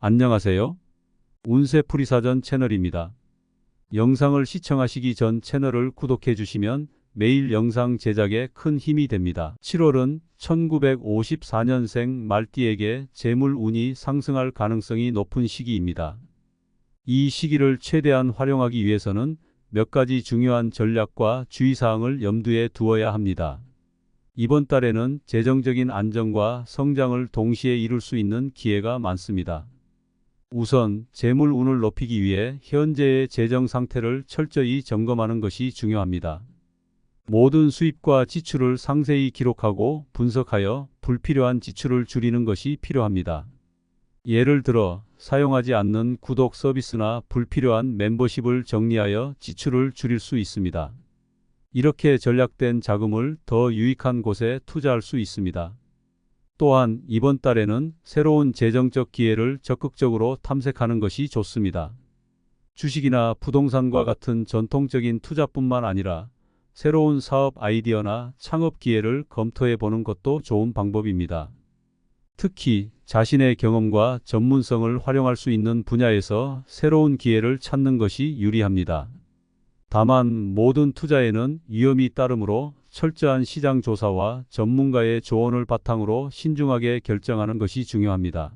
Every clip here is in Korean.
안녕하세요. 운세풀이사전 채널입니다. 영상을 시청하시기 전 채널을 구독해 주시면 매일 영상 제작에 큰 힘이 됩니다. 7월은 1954년생 말띠에게 재물 운이 상승할 가능성이 높은 시기입니다. 이 시기를 최대한 활용하기 위해서는 몇 가지 중요한 전략과 주의사항을 염두에 두어야 합니다. 이번 달에는 재정적인 안정과 성장을 동시에 이룰 수 있는 기회가 많습니다. 우선 재물 운을 높이기 위해 현재의 재정 상태를 철저히 점검하는 것이 중요합니다. 모든 수입과 지출을 상세히 기록하고 분석하여 불필요한 지출을 줄이는 것이 필요합니다. 예를 들어 사용하지 않는 구독 서비스나 불필요한 멤버십을 정리하여 지출을 줄일 수 있습니다. 이렇게 절약된 자금을 더 유익한 곳에 투자할 수 있습니다. 또한 이번 달에는 새로운 재정적 기회를 적극적으로 탐색하는 것이 좋습니다. 주식이나 부동산과 같은 전통적인 투자뿐만 아니라 새로운 사업 아이디어나 창업 기회를 검토해 보는 것도 좋은 방법입니다. 특히 자신의 경험과 전문성을 활용할 수 있는 분야에서 새로운 기회를 찾는 것이 유리합니다. 다만 모든 투자에는 위험이 따르므로 철저한 시장 조사와 전문가의 조언을 바탕으로 신중하게 결정하는 것이 중요합니다.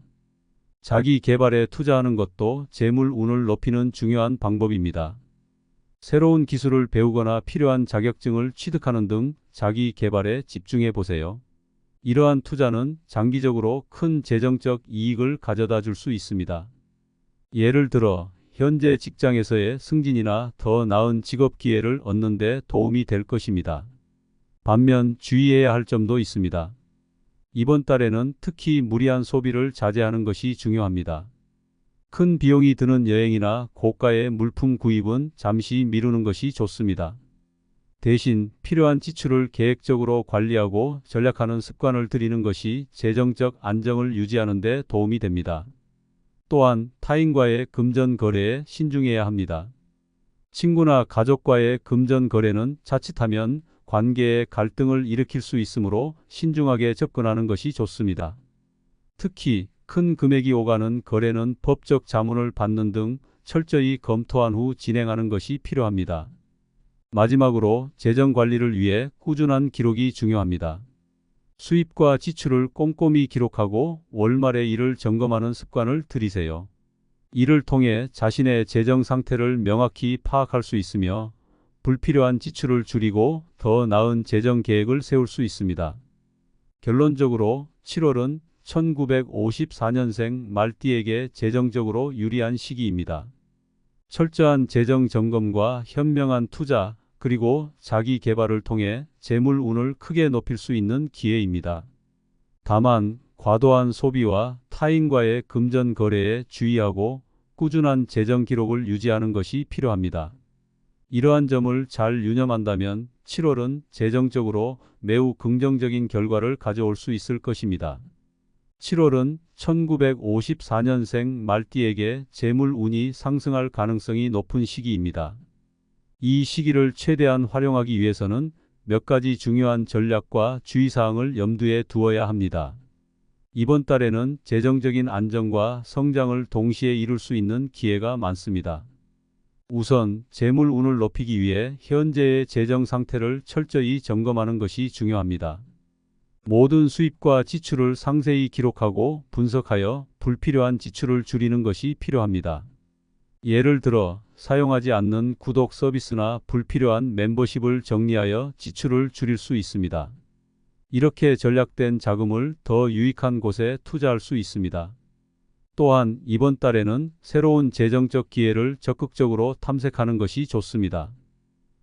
자기 개발에 투자하는 것도 재물 운을 높이는 중요한 방법입니다. 새로운 기술을 배우거나 필요한 자격증을 취득하는 등 자기 개발에 집중해 보세요. 이러한 투자는 장기적으로 큰 재정적 이익을 가져다 줄 수 있습니다. 예를 들어 현재 직장에서의 승진이나 더 나은 직업 기회를 얻는 데 도움이 될 것입니다. 반면 주의해야 할 점도 있습니다. 이번 달에는 특히 무리한 소비를 자제하는 것이 중요합니다. 큰 비용이 드는 여행이나 고가의 물품 구입은 잠시 미루는 것이 좋습니다. 대신 필요한 지출을 계획적으로 관리하고 절약하는 습관을 들이는 것이 재정적 안정을 유지하는 데 도움이 됩니다. 또한 타인과의 금전 거래에 신중해야 합니다. 친구나 가족과의 금전 거래는 자칫하면 관계에 갈등을 일으킬 수 있으므로 신중하게 접근하는 것이 좋습니다. 특히 큰 금액이 오가는 거래는 법적 자문을 받는 등 철저히 검토한 후 진행하는 것이 필요합니다. 마지막으로 재정 관리를 위해 꾸준한 기록이 중요합니다. 수입과 지출을 꼼꼼히 기록하고 월말에 이를 점검하는 습관을 들이세요. 이를 통해 자신의 재정 상태를 명확히 파악할 수 있으며 불필요한 지출을 줄이고 더 나은 재정 계획을 세울 수 있습니다. 결론적으로 7월은 1954년생 말띠에게 재정적으로 유리한 시기입니다. 철저한 재정 점검과 현명한 투자, 그리고 자기 개발을 통해 재물 운을 크게 높일 수 있는 기회입니다. 다만 과도한 소비와 타인과의 금전 거래에 주의하고 꾸준한 재정 기록을 유지하는 것이 필요합니다. 이러한 점을 잘 유념한다면 7월은 재정적으로 매우 긍정적인 결과를 가져올 수 있을 것입니다. 7월은 1954년생 말띠에게 재물 운이 상승할 가능성이 높은 시기입니다. 이 시기를 최대한 활용하기 위해서는 몇 가지 중요한 전략과 주의사항을 염두에 두어야 합니다. 이번 달에는 재정적인 안정과 성장을 동시에 이룰 수 있는 기회가 많습니다. 우선 재물 운을 높이기 위해 현재의 재정 상태를 철저히 점검하는 것이 중요합니다. 모든 수입과 지출을 상세히 기록하고 분석하여 불필요한 지출을 줄이는 것이 필요합니다. 예를 들어 사용하지 않는 구독 서비스나 불필요한 멤버십을 정리하여 지출을 줄일 수 있습니다. 이렇게 절약된 자금을 더 유익한 곳에 투자할 수 있습니다. 또한 이번 달에는 새로운 재정적 기회를 적극적으로 탐색하는 것이 좋습니다.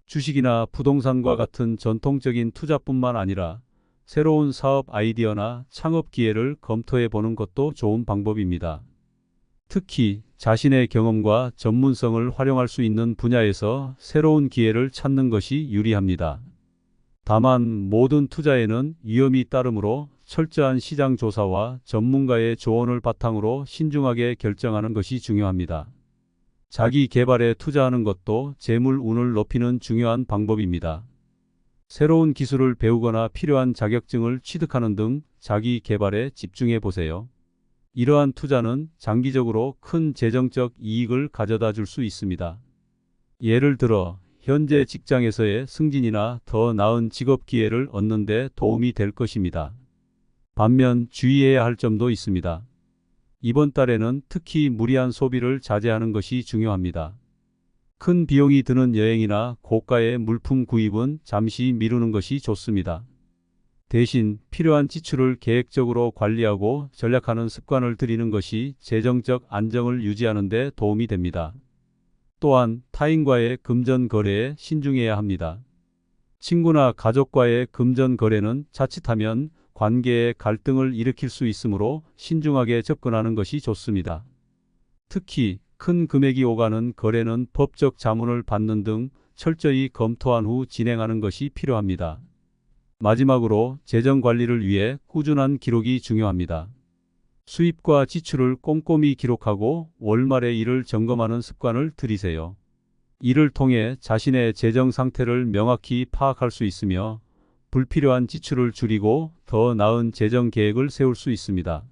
주식이나 부동산과 같은 전통적인 투자뿐만 아니라 새로운 사업 아이디어나 창업 기회를 검토해 보는 것도 좋은 방법입니다. 특히 자신의 경험과 전문성을 활용할 수 있는 분야에서 새로운 기회를 찾는 것이 유리합니다. 다만 모든 투자에는 위험이 따르므로 철저한 시장 조사와 전문가의 조언을 바탕으로 신중하게 결정하는 것이 중요합니다. 자기 개발에 투자하는 것도 재물 운을 높이는 중요한 방법입니다. 새로운 기술을 배우거나 필요한 자격증을 취득하는 등 자기 개발에 집중해 보세요. 이러한 투자는 장기적으로 큰 재정적 이익을 가져다 줄 수 있습니다. 예를 들어 현재 직장에서의 승진이나 더 나은 직업 기회를 얻는 데 도움이 될 것입니다. 반면 주의해야 할 점도 있습니다. 이번 달에는 특히 무리한 소비를 자제하는 것이 중요합니다. 큰 비용이 드는 여행이나 고가의 물품 구입은 잠시 미루는 것이 좋습니다. 대신 필요한 지출을 계획적으로 관리하고 절약하는 습관을 들이는 것이 재정적 안정을 유지하는 데 도움이 됩니다. 또한 타인과의 금전 거래에 신중해야 합니다. 친구나 가족과의 금전 거래는 자칫하면 관계에 갈등을 일으킬 수 있으므로 신중하게 접근하는 것이 좋습니다. 특히 큰 금액이 오가는 거래는 법적 자문을 받는 등 철저히 검토한 후 진행하는 것이 필요합니다. 마지막으로 재정 관리를 위해 꾸준한 기록이 중요합니다. 수입과 지출을 꼼꼼히 기록하고 월말에 이를 점검하는 습관을 들이세요. 이를 통해 자신의 재정 상태를 명확히 파악할 수 있으며 불필요한 지출을 줄이고 더 나은 재정 계획을 세울 수 있습니다.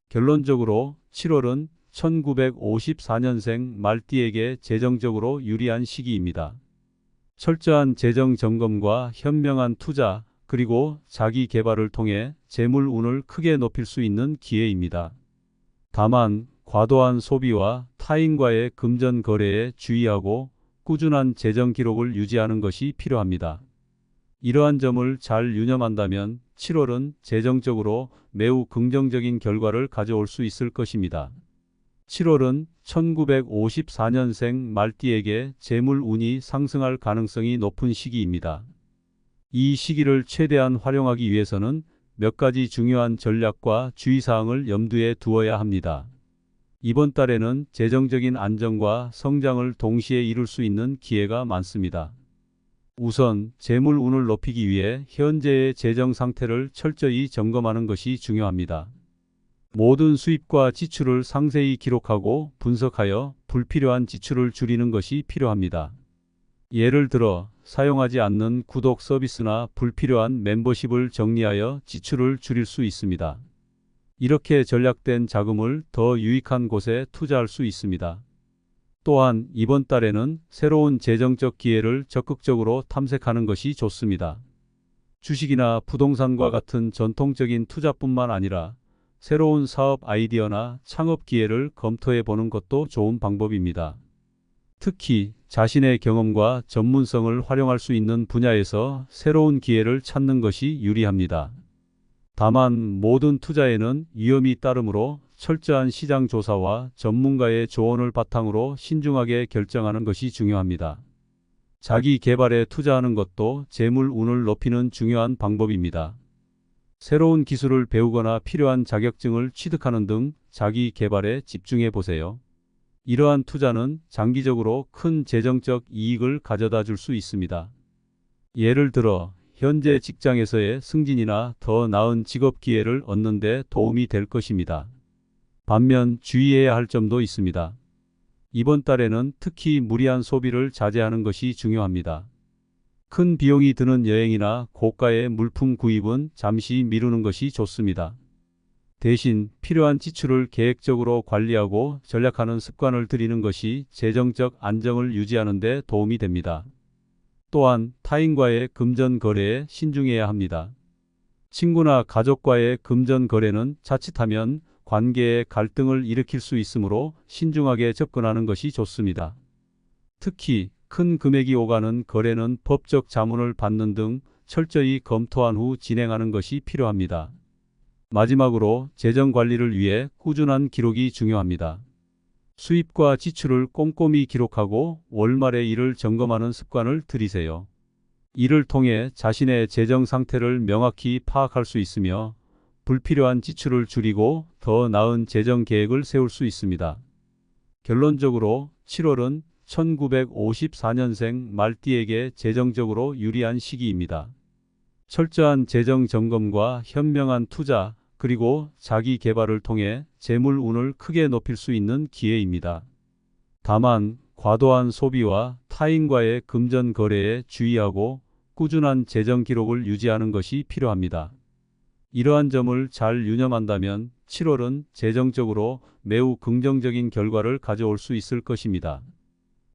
결론적으로 7월은 1954년생 말띠에게 재정적으로 유리한 시기입니다. 철저한 재정 점검과 현명한 투자, 그리고 자기 개발을 통해 재물 운을 크게 높일 수 있는 기회입니다. 다만 과도한 소비와 타인과의 금전 거래에 주의하고 꾸준한 재정 기록을 유지하는 것이 필요합니다. 이러한 점을 잘 유념한다면 7월은 재정적으로 매우 긍정적인 결과를 가져올 수 있을 것입니다. 7월은 1954년생 말띠에게 재물 운이 상승할 가능성이 높은 시기입니다. 이 시기를 최대한 활용하기 위해서는 몇 가지 중요한 전략과 주의사항을 염두에 두어야 합니다. 이번 달에는 재정적인 안정과 성장을 동시에 이룰 수 있는 기회가 많습니다. 우선 재물 운을 높이기 위해 현재의 재정 상태를 철저히 점검하는 것이 중요합니다. 모든 수입과 지출을 상세히 기록하고 분석하여 불필요한 지출을 줄이는 것이 필요합니다. 예를 들어 사용하지 않는 구독 서비스나 불필요한 멤버십을 정리하여 지출을 줄일 수 있습니다. 이렇게 절약된 자금을 더 유익한 곳에 투자할 수 있습니다. 또한 이번 달에는 새로운 재정적 기회를 적극적으로 탐색하는 것이 좋습니다. 주식이나 부동산과 같은 전통적인 투자뿐만 아니라 새로운 사업 아이디어나 창업 기회를 검토해 보는 것도 좋은 방법입니다. 특히 자신의 경험과 전문성을 활용할 수 있는 분야에서 새로운 기회를 찾는 것이 유리합니다. 다만 모든 투자에는 위험이 따르므로 철저한 시장 조사와 전문가의 조언을 바탕으로 신중하게 결정하는 것이 중요합니다. 자기 개발에 투자하는 것도 재물 운을 높이는 중요한 방법입니다. 새로운 기술을 배우거나 필요한 자격증을 취득하는 등 자기 개발에 집중해 보세요. 이러한 투자는 장기적으로 큰 재정적 이익을 가져다 줄 수 있습니다. 예를 들어 현재 직장에서의 승진이나 더 나은 직업 기회를 얻는 데 도움이 될 것입니다. 반면 주의해야 할 점도 있습니다. 이번 달에는 특히 무리한 소비를 자제하는 것이 중요합니다. 큰 비용이 드는 여행이나 고가의 물품 구입은 잠시 미루는 것이 좋습니다. 대신 필요한 지출을 계획적으로 관리하고 절약하는 습관을 들이는 것이 재정적 안정을 유지하는 데 도움이 됩니다. 또한 타인과의 금전 거래에 신중해야 합니다. 친구나 가족과의 금전 거래는 자칫하면 관계에 갈등을 일으킬 수 있으므로 신중하게 접근하는 것이 좋습니다. 특히 큰 금액이 오가는 거래는 법적 자문을 받는 등 철저히 검토한 후 진행하는 것이 필요합니다. 마지막으로 재정 관리를 위해 꾸준한 기록이 중요합니다. 수입과 지출을 꼼꼼히 기록하고 월말에 이를 점검하는 습관을 들이세요. 이를 통해 자신의 재정 상태를 명확히 파악할 수 있으며 불필요한 지출을 줄이고 더 나은 재정 계획을 세울 수 있습니다. 결론적으로 7월은 1954년생 말띠에게 재정적으로 유리한 시기입니다. 철저한 재정 점검과 현명한 투자, 그리고 자기 개발을 통해 재물 운을 크게 높일 수 있는 기회입니다. 다만 과도한 소비와 타인과의 금전 거래에 주의하고 꾸준한 재정 기록을 유지하는 것이 필요합니다. 이러한 점을 잘 유념한다면 7월은 재정적으로 매우 긍정적인 결과를 가져올 수 있을 것입니다.